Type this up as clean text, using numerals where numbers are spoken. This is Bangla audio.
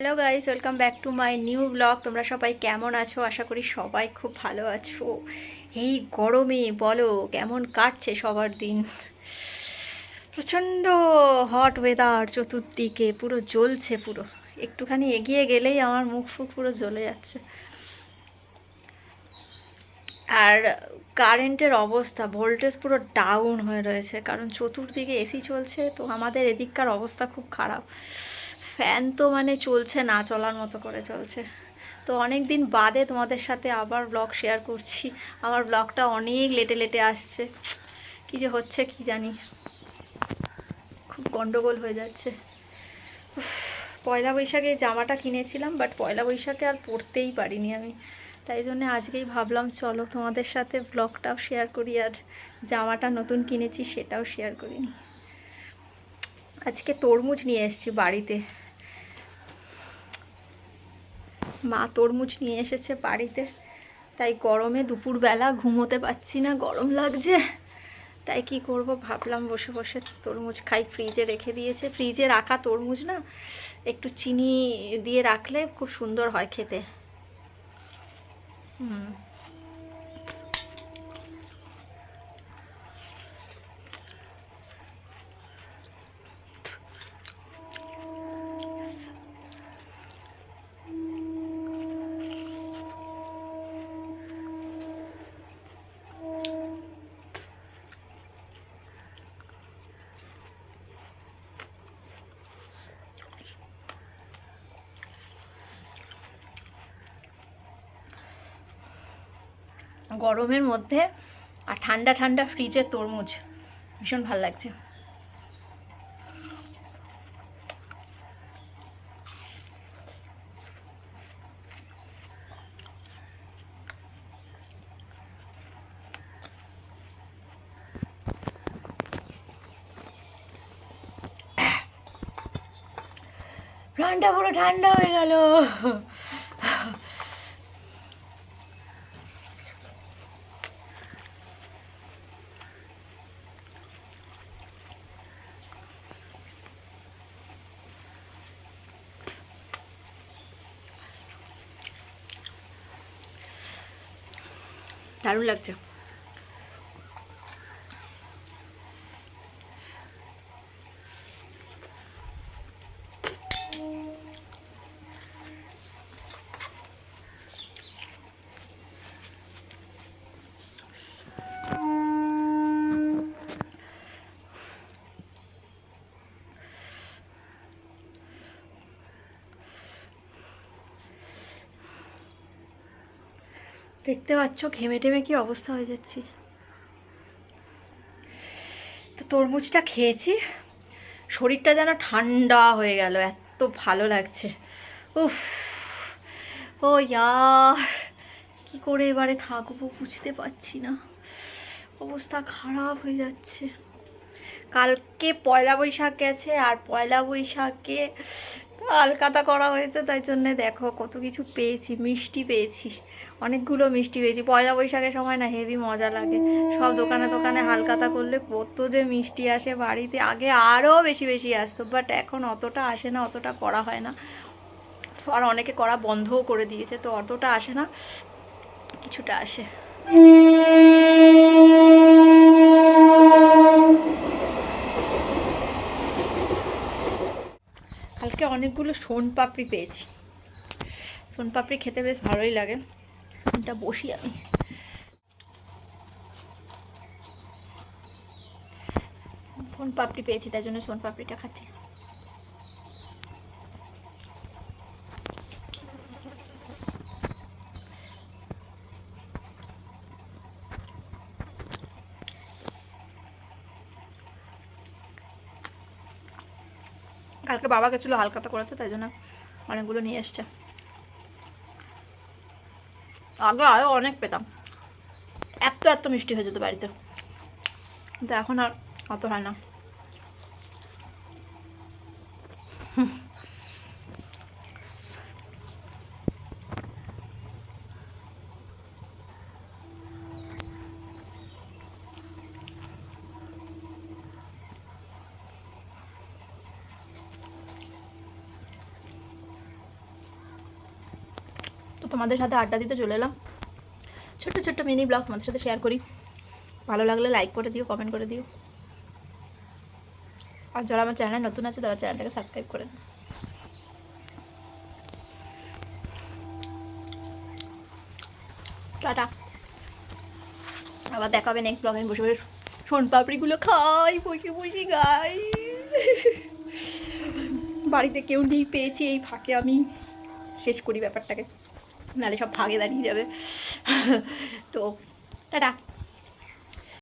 Hello guys, welcome back to my new blog. তোমরা সবাই কেমন আছো? আশা করি সবাই খুব ভালো আছো। এই গরমে বলো কেমন কাটছে সবার দিন। প্রচণ্ড হট ওয়েদার, চতুর্দিকে পুরো জ্বলছে। পুরো একটুখানি এগিয়ে গেলেই আমার মুখ ফুক পুরো জ্বলে যাচ্ছে। আর কারেন্টের অবস্থা, ভোল্টেজ পুরো ডাউন হয়ে রয়েছে, কারণ চতুর্দিকে এসি চলছে। তো আমাদের এদিককার অবস্থা খুব খারাপ। ফ্যান তো মানে চলছে না, চলার মতো করে চলছে। তো অনেক দিন বাদে তোমাদের সাথে আবার ব্লগ শেয়ার করছি। আমার ব্লগটা অনেক লেটে লেটে আসছে। কী যে হচ্ছে কি জানি, খুব গন্ডগোল হয়ে যাচ্ছে। পয়লা বৈশাখে জামাটা কিনেছিলাম, বাট পয়লা বৈশাখে আর পরতেই পারিনি আমি। তাই জন্য আজকেই ভাবলাম চলো তোমাদের সাথে ব্লগটাও শেয়ার করি, আর জামাটা নতুন কিনেছি সেটাও শেয়ার করিনি। আজকে তরমুজ নিয়ে এসেছি বাড়িতে। মা তরমুজ নিয়ে এসেছে বাড়িতে, তাই গরমে দুপুরবেলা ঘুমোতে পারছি না, গরম লাগছে। তাই কি করব ভাবলাম বসে বসে তরমুজ খাই। ফ্রিজে রেখে দিয়েছে, ফ্রিজে রাখা তরমুজ না একটু চিনি দিয়ে রাখলে খুব সুন্দর হয় খেতে। গরমের মধ্যে আর ঠান্ডা ঠান্ডা ফ্রিজের তরমুজ ভীষণ ভালো লাগছে। প্রাণটা পুরো ঠান্ডা হয়ে গেল। দারুণ লাগছে। দেখতে পাচ্ছ ঘেমে টেমে কি অবস্থা হয়ে যাচ্ছি। তো তরমুজটা খেয়েছি, শরীরটা যেন ঠান্ডা হয়ে গেল, এত ভালো লাগছে। উফ, ও ইয়ার, কি করে এবারে থাকবো বুঝতে পারছি না, অবস্থা খারাপ হয়ে যাচ্ছে। কালকে পয়লা বৈশাখ গেছে, আর পয়লা বৈশাখে আলকাতা করা হয়েছে, তাই জন্যে দেখো কত কিছু পেয়েছি। মিষ্টি পেয়েছি, অনেকগুলো মিষ্টি পেয়েছি। পয়লা বৈশাখের সময় না হেভি মজা লাগে, সব দোকানে দোকানে হালকাতা করলে কত যে মিষ্টি আসে বাড়িতে। আগে আরও বেশি বেশি আসতো, বাট এখন অতটা আসে না, অতটা করা হয় না। আর অনেকে করা বন্ধও করে দিয়েছে, তো অতটা আসে না, কিছুটা আসে। কালকে অনেকগুলো সোনপাপড়ি পেয়েছি। সোনপাপড়ি খেতে বেশ ভালোই লাগে। এটা বসি আমি। সোনপাপড়ি পেয়েছি, তাই জন্য সোনপাপড়িটা খাচ্ছি। কালকে বাবা গেছিলো হালকাতা করেছে, তাই জন্য অনেকগুলো নিয়ে এসছে। আগে আরও অনেক পেতাম, এত এত মিষ্টি হয়ে যেত বাড়িতে, কিন্তু এখন আর অত হয় না। তোমাদের সাথে আড্ডা দিতে চলে এলাম। ছোট্ট ছোট্ট মিনি ব্লগ তোমাদের সাথে শেয়ার করি। ভালো লাগলে লাইক করে দিও, কমেন্ট করে দিও। আর যারা আমার চ্যানেল নতুন আছে তারা চ্যানেলটাকে সাবস্ক্রাইব করে দিও। টাটা, আবার দেখা হবে নেক্সট ব্লগে। বসে বসে শোনপাপড়িগুলো খাই বসে বসে গাইস। বাড়িতে কেউ নেই, পেয়েছি এই ফাঁকে আমি শেষ করি ব্যাপারটাকে, নাহলে সব ভাগে দাঁড়িয়ে যাবে। তো টাটা।